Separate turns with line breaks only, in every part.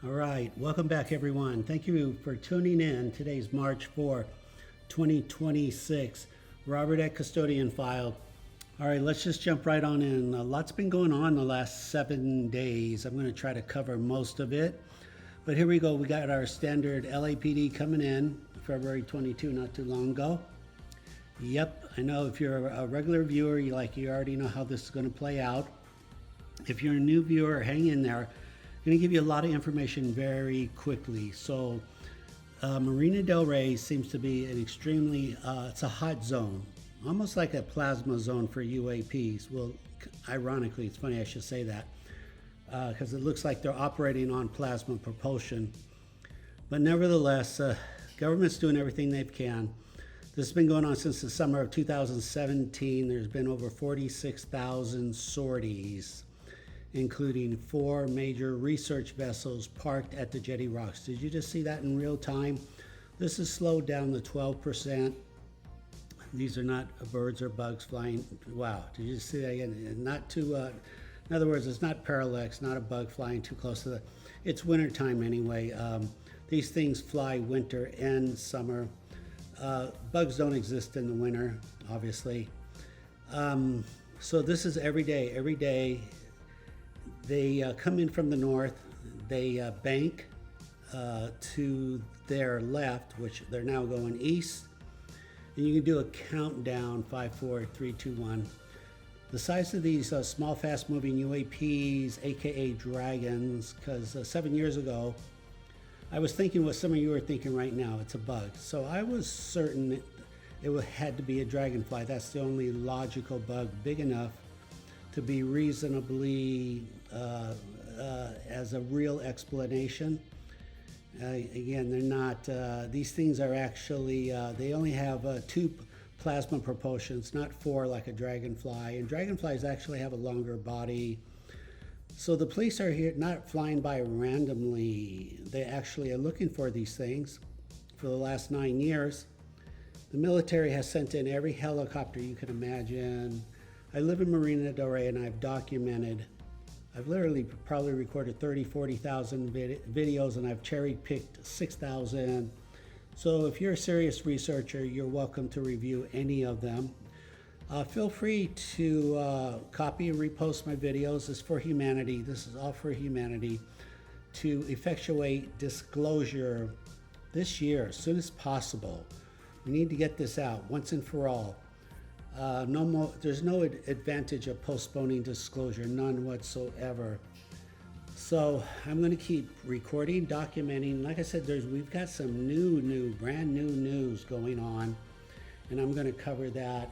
All right, welcome back everyone. Thank you for tuning in. Today's March 4, 2026. Robert at Custodian File. All right, let's just jump right on in. A lot's been going on the last 7 days. I'm going to try to cover most of it. But here we go. We got our standard LAPD coming in February 22, not too long ago. Yep, I know if you're a regular viewer, you already know how this is going to play out. If you're a new viewer, hang in there. I'm going to give you a lot of information very quickly. So Marina Del Rey seems to be an extremely, it's a hot zone, almost like a plasma zone for UAPs. Well, ironically, it's funny I should say that because it looks like they're operating on plasma propulsion. But nevertheless, government's doing everything they can. This has been going on since the summer of 2017. There's been over 46,000 sorties, including 4 major research vessels parked at the Jetty Rocks. Did you just see that in real time? This is slowed down to 12%. These are not birds or bugs flying. Wow, did you see that again? Not too, in other words, it's not parallax, not a bug flying too close to the, it's winter time anyway. These things fly winter and summer. Bugs don't exist in the winter, obviously. So this is every day. They come in from the north, they bank to their left, which they're now going east, and you can do a countdown, 5, 4, 3, 2, 1. The size of these small, fast-moving UAPs, aka dragons, because 7 years ago, I was thinking what some of you are thinking right now, it's a bug. So I was certain it had to be a dragonfly. That's the only logical bug big enough to be reasonably as a real explanation. Again, they're not, these things are actually, they only have 2 plasma propulsions, not 4 like a dragonfly. And dragonflies actually have a longer body. So the police are here not flying by randomly. They actually are looking for these things for the last 9 years. The military has sent in every helicopter you can imagine. I live in Marina Del Rey and I've literally probably recorded 30, 40,000 videos and I've cherry picked 6,000. So if you're a serious researcher, you're welcome to review any of them. Feel free to copy and repost my videos. It's for humanity. This is all for humanity to effectuate disclosure this year as soon as possible. We need to get this out once and for all. No more. There's no advantage of postponing disclosure, none whatsoever. So I'm going to keep recording, documenting. Like I said, we've got some brand new news going on, and I'm going to cover that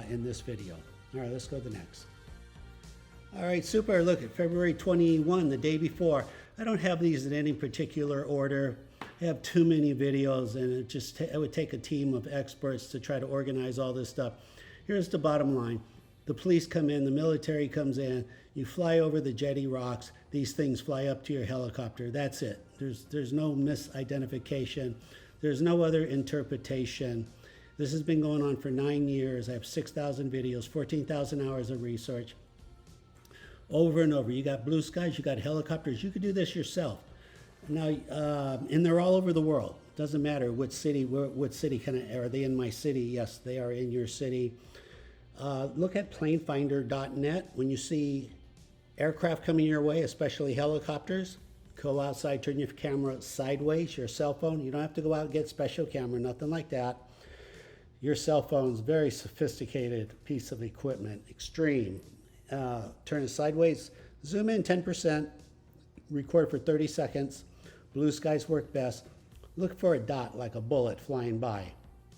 in this video. All right, let's go to the next. All right, super. Look at February 21, the day before. I don't have these in any particular order. I have too many videos, and it would take a team of experts to try to organize all this stuff. Here's the bottom line. The police come in, the military comes in, you fly over the Jetty Rocks, these things fly up to your helicopter. That's it. There's no misidentification. There's no other interpretation. This has been going on for 9 years. I have 6,000 videos, 14,000 hours of research. Over and over. You got blue skies, you got helicopters. You could do this yourself. Now, and they're all over the world. Doesn't matter what city are they in my city? Yes, they are in your city. Look at planefinder.net. When you see aircraft coming your way, especially helicopters, go outside, turn your camera sideways, your cell phone. You don't have to go out and get special camera, nothing like that. Your cell phone's very sophisticated piece of equipment, extreme. Turn it sideways, zoom in 10%, record for 30 seconds. Blue skies work best. Look for a dot like a bullet flying by.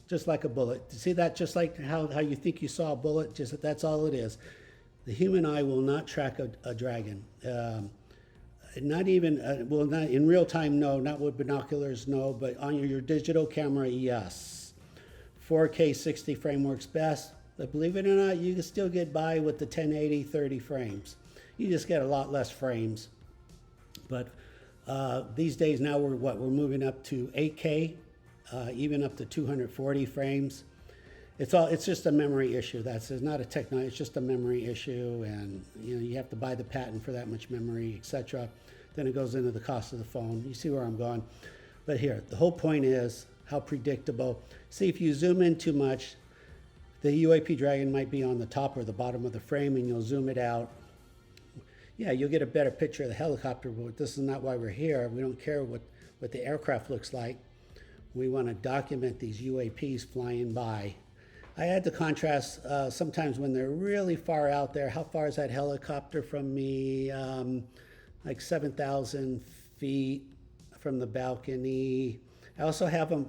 Just like a bullet. See that? Just like how you think you saw a bullet, just that's all it is. The human eye will not track a dragon. Not even, well, not in real time, no. Not with binoculars, no. But on your digital camera, yes. 4K 60 frame works best. But believe it or not, you can still get by with the 1080 30 frames. You just get a lot less frames. But these days now we're moving up to 8K. Even up to 240 frames. It's just a memory issue. It's not a technology. It's just a memory issue, and you have to buy the patent for that much memory, etc. then it goes into the cost of the phone. You see where I'm going. But here, the whole point is how predictable. See, if you zoom in too much, the UAP Dragon might be on the top or the bottom of the frame, and you'll zoom it out. Yeah, you'll get a better picture of the helicopter, but this is not why we're here. We don't care what the aircraft looks like. We want to document these UAPs flying by. I had to contrast sometimes when they're really far out there. How far is that helicopter from me? Like 7,000 feet from the balcony. I also have a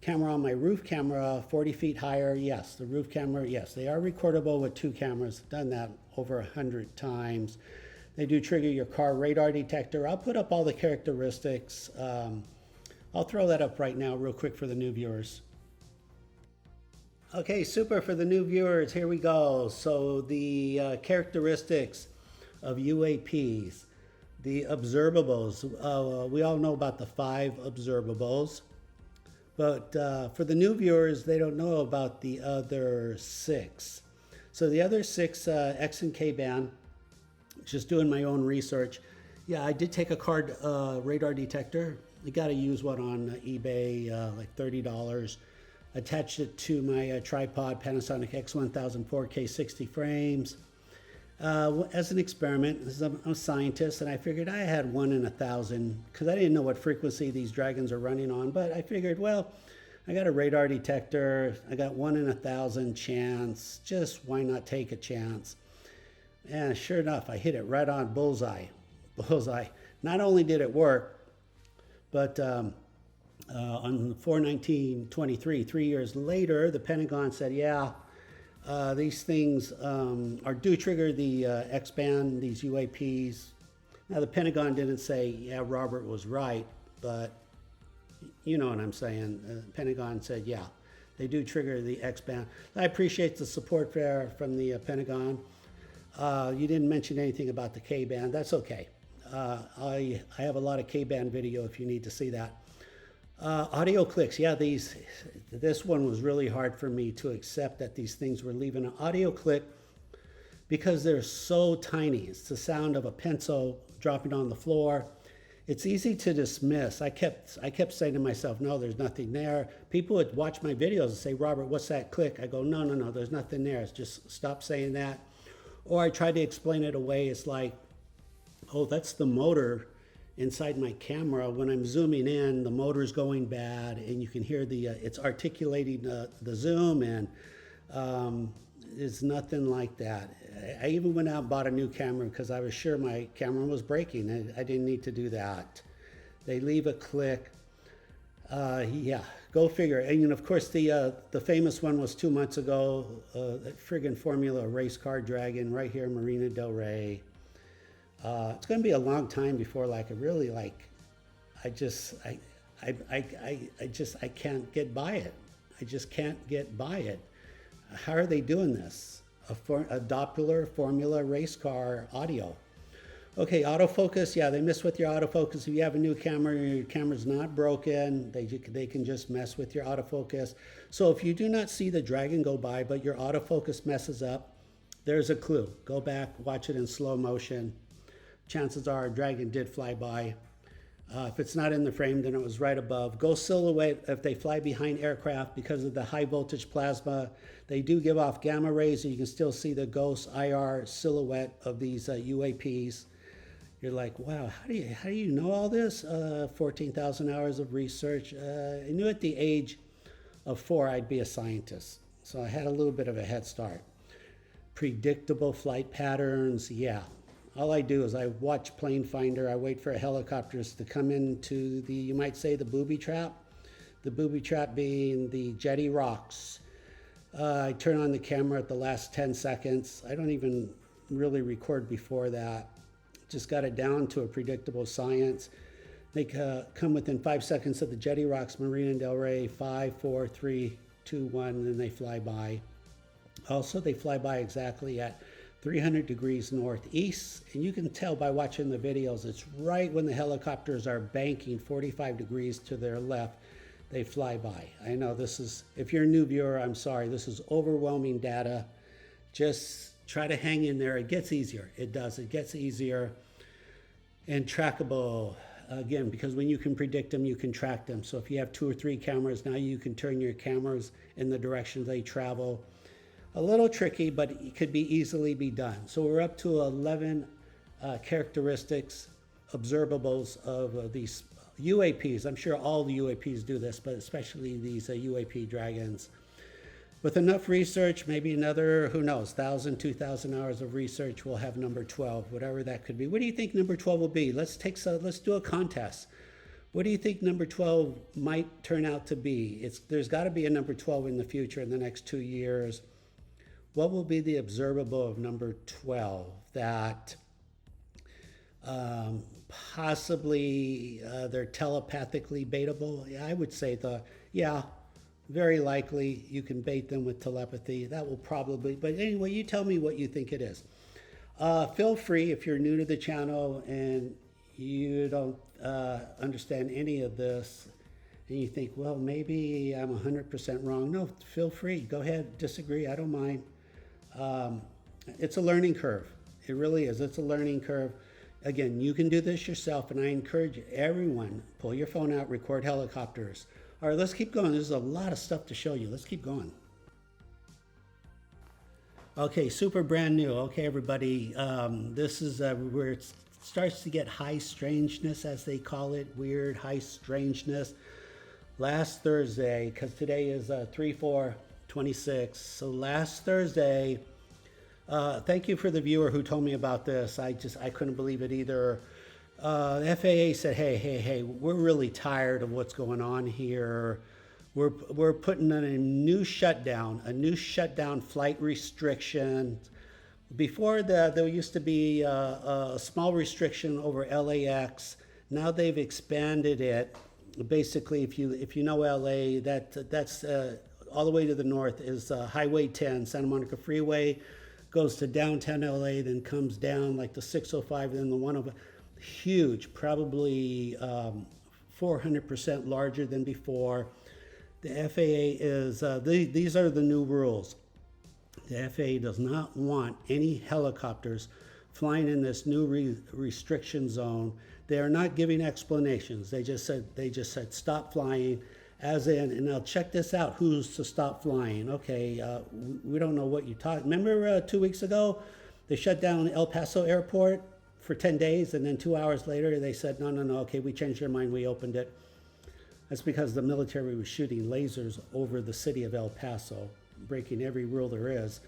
camera on my roof camera, 40 feet higher. Yes, the roof camera, yes, they are recordable with 2 cameras. Done that over 100 times. They do trigger your car radar detector. I'll put up all the characteristics. I'll throw that up right now real quick for the new viewers. Okay, super for the new viewers. Here we go. So the characteristics of UAPs, the observables. We all know about the 5 observables, but for the new viewers, they don't know about the other 6. So the other 6 X and K band, just doing my own research. Yeah, I did take a card radar detector. You got to use one on eBay, like $30. Attached it to my tripod, Panasonic X1000 4K 60 frames. As an experiment, I'm a scientist, and I figured I had 1 in 1,000 because I didn't know what frequency these dragons are running on. But I figured, well, I got a radar detector. I got 1 in 1,000 chance. Just why not take a chance? And sure enough, I hit it right on bullseye. Bullseye. Not only did it work, but on 4/19/23, 3 years later, the Pentagon said, yeah, these things do trigger the X-band, these UAPs. Now, the Pentagon didn't say, yeah, Robert was right, but you know what I'm saying. The Pentagon said, yeah, they do trigger the X-band. I appreciate the support there from the Pentagon. You didn't mention anything about the K-band. That's okay. I have a lot of K-band video if you need to see that. Audio clicks, yeah, this one was really hard for me to accept that these things were leaving an audio click because they're so tiny. It's the sound of a pencil dropping on the floor. It's easy to dismiss. I kept saying to myself, no, there's nothing there. People would watch my videos and say, Robert, what's that click? I go, no, there's nothing there. Just stop saying that. Or I tried to explain it away. It's like, oh, that's the motor inside my camera. When I'm zooming in, the motor's going bad, and you can hear it's articulating the zoom, and it's nothing like that. I even went out and bought a new camera because I was sure my camera was breaking. I didn't need to do that. They leave a click. Yeah, go figure. And of course, the famous one was 2 months ago, that friggin' Formula race car dragon right here in Marina Del Rey. It's going to be a long time before I can't get by it. I just can't get by it. How are they doing this? A Doppler Formula race car audio. Okay, autofocus. Yeah, they mess with your autofocus. If you have a new camera, your camera's not broken. They can just mess with your autofocus. So if you do not see the dragon go by, but your autofocus messes up, there's a clue. Go back, watch it in slow motion. Chances are a dragon did fly by. If it's not in the frame, then it was right above. Go silhouette if they fly behind aircraft because of the high voltage plasma. They do give off gamma rays, so you can still see the ghost IR silhouette of these UAPs. You're like, wow, how do you know all this? 14,000 hours of research. I knew at the age of 4 I'd be a scientist, so I had a little bit of a head start. Predictable flight patterns, yeah. All I do is I watch Plane Finder. I wait for helicopters to come into you might say, the booby trap. The booby trap being the jetty rocks. I turn on the camera at the last 10 seconds. I don't even really record before that. Just got it down to a predictable science. They come within 5 seconds of the jetty rocks, Marina Del Rey, 5, 4, 3, 2, 1, and then they fly by. Also, they fly by exactly at 300 degrees northeast, and you can tell by watching the videos, it's right when the helicopters are banking 45 degrees to their left, they fly by. I know this is, if you're a new viewer, I'm sorry, this is overwhelming data. Just try to hang in there. It gets easier. It does. It gets easier. and trackable. Again, because when you can predict them, you can track them. So if you have 2 or 3 cameras, now you can turn your cameras in the direction they travel. A little tricky, but it could be easily be done. So we're up to 11 characteristics, observables of these UAPs. I'm sure all the UAPs do this, but especially these UAP dragons. With enough research, maybe another, who knows, 1,000, 2,000 hours of research, we'll have number 12, whatever that could be. What do you think number 12 will be? Let's do a contest. What do you think number 12 might turn out to be? There's got to be a number 12 in the future in the next 2 years. What will be the observable of number 12 that possibly they're telepathically baitable? Yeah, I would say very likely you can bait them with telepathy. That will probably, but anyway, you tell me what you think it is. Feel free, if you're new to the channel and you don't understand any of this and you think, well, maybe I'm 100% wrong. No, feel free. Go ahead, disagree. I don't mind. It's a learning curve. It really is. It's a learning curve. Again, you can do this yourself, and I encourage everyone, pull your phone out, record helicopters. All right, let's keep going. There's a lot of stuff to show you. Let's keep going. Okay, super brand new. Okay, everybody, this is where it starts to get high strangeness, as they call it, weird high strangeness. Last Thursday, because today is 3/4/26, so last Thursday, thank you for the viewer who told me about this. I couldn't believe it either. The FAA said, hey, we're really tired of what's going on here. We're putting in a new shutdown flight restriction. Before that, there used to be a small restriction over LAX. Now they've expanded it. Basically, if you know LA, that's all the way to the north is Highway 10, Santa Monica Freeway, goes to downtown LA, then comes down like the 605, then the 105. Huge, probably 400% larger than before. The FAA is, these are the new rules. The FAA does not want any helicopters flying in this new restriction zone. They are not giving explanations. They just said stop flying, as in, and now check this out, who's to stop flying? Okay, we don't know what you taught. Remember 2 weeks ago, they shut down El Paso Airport for 10 days, and then 2 hours later they said, no, okay, we changed our mind, we opened it. That's because the military was shooting lasers over the city of El Paso, breaking every rule there is.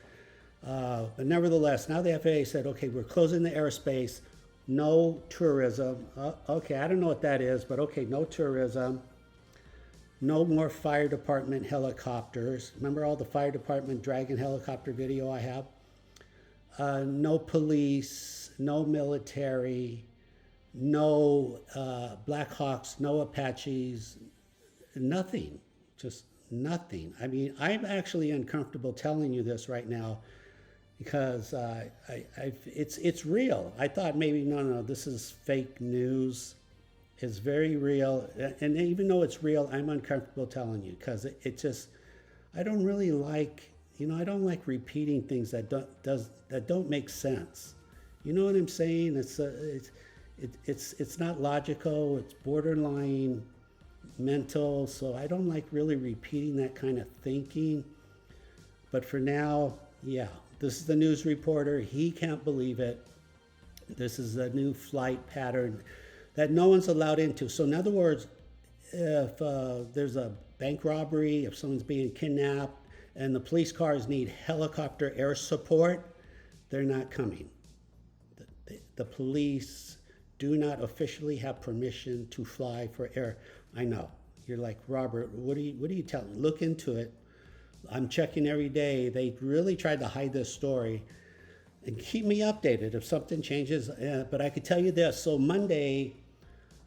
But nevertheless, now the FAA said, okay, we're closing the airspace, no tourism. Okay, I don't know what that is, but okay, no tourism. No more fire department helicopters. Remember all the fire department Dragon helicopter video I have? No police, no military, no Blackhawks, no Apaches, nothing, just nothing. I mean, I'm actually uncomfortable telling you this right now because it's real. I thought maybe, no, this is fake news. It's very real. And even though it's real, I'm uncomfortable telling you because it just, I don't really like, I don't like repeating things that don't make sense. You know what I'm saying? It's not logical. It's borderline mental. So I don't like really repeating that kind of thinking. But for now, yeah, this is the news reporter. He can't believe it. This is a new flight pattern that no one's allowed into. So in other words, if there's a bank robbery, if someone's being kidnapped, and the police cars need helicopter air support, they're not coming. The police do not officially have permission to fly for air. I know. You're like, Robert, what are you telling me? Look into it. I'm checking every day. They really tried to hide this story and keep me updated if something changes. But I could tell you this. So Monday,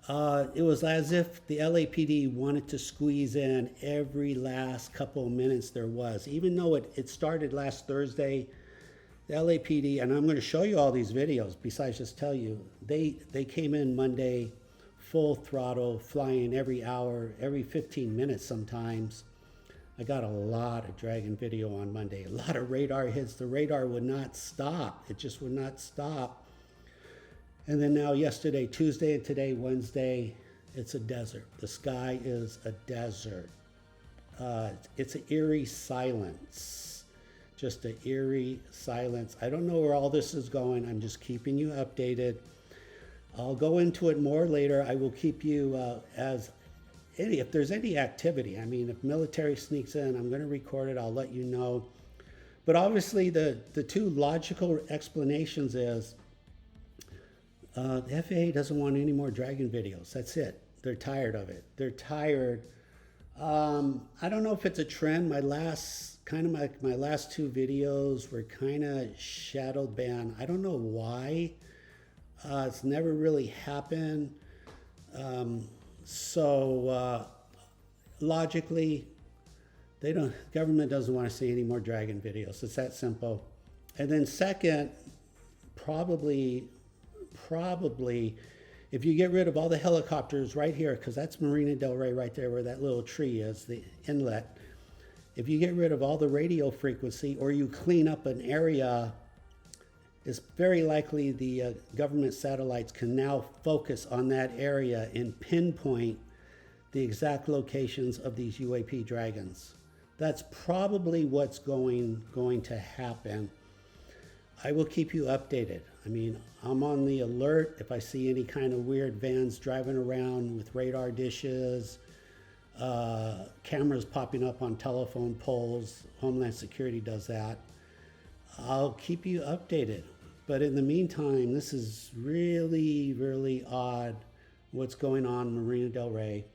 it was as if the LAPD wanted to squeeze in every last couple of minutes there was. Even though it started last Thursday, the LAPD, and I'm going to show you all these videos, besides just tell you, they came in Monday full throttle, flying every hour, every 15 minutes sometimes. I got a lot of Dragon video on Monday, a lot of radar hits. The radar would not stop. It just would not stop. And then now yesterday, Tuesday, and today, Wednesday, it's a desert. The sky is a desert. It's an eerie silence. Just an eerie silence. I don't know where all this is going. I'm just keeping you updated. I'll go into it more later. I will keep you if there's any activity. I mean, if military sneaks in, I'm going to record it. I'll let you know. But obviously, the two logical explanations is the FAA doesn't want any more Dragon videos. That's it. They're tired of it. They're tired. I don't know if it's a trend. My last two videos were kind of shadow banned. I don't know why. It's never really happened. Logically, government doesn't want to see any more Dragon videos. It's that simple. And then second, probably, if you get rid of all the helicopters right here, because that's Marina Del Rey right there where that little tree is, the inlet. If you get rid of all the radio frequency or you clean up an area, it's very likely the government satellites can now focus on that area and pinpoint the exact locations of these UAP Dragons. That's probably what's going to happen. I will keep you updated. I mean, I'm on the alert if I see any kind of weird vans driving around with radar dishes, cameras popping up on telephone poles. Homeland Security does that. I'll keep you updated. But in the meantime, this is really, really odd what's going on in Marina Del Rey.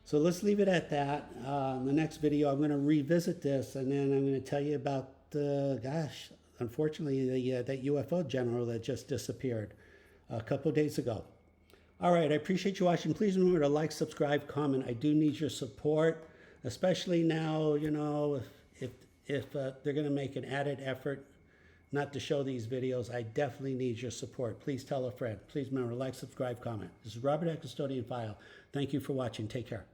So let's leave it at that. In the next video, I'm going to revisit this, and then I'm going to tell you about unfortunately, that UFO general that just disappeared a couple of days ago. All right, I appreciate you watching. Please remember to like, subscribe, comment. I do need your support, especially now, if they're going to make an added effort not to show these videos. I definitely need your support. Please tell a friend. Please remember to like, subscribe, comment. This is Robert at Custodian File. Thank you for watching. Take care.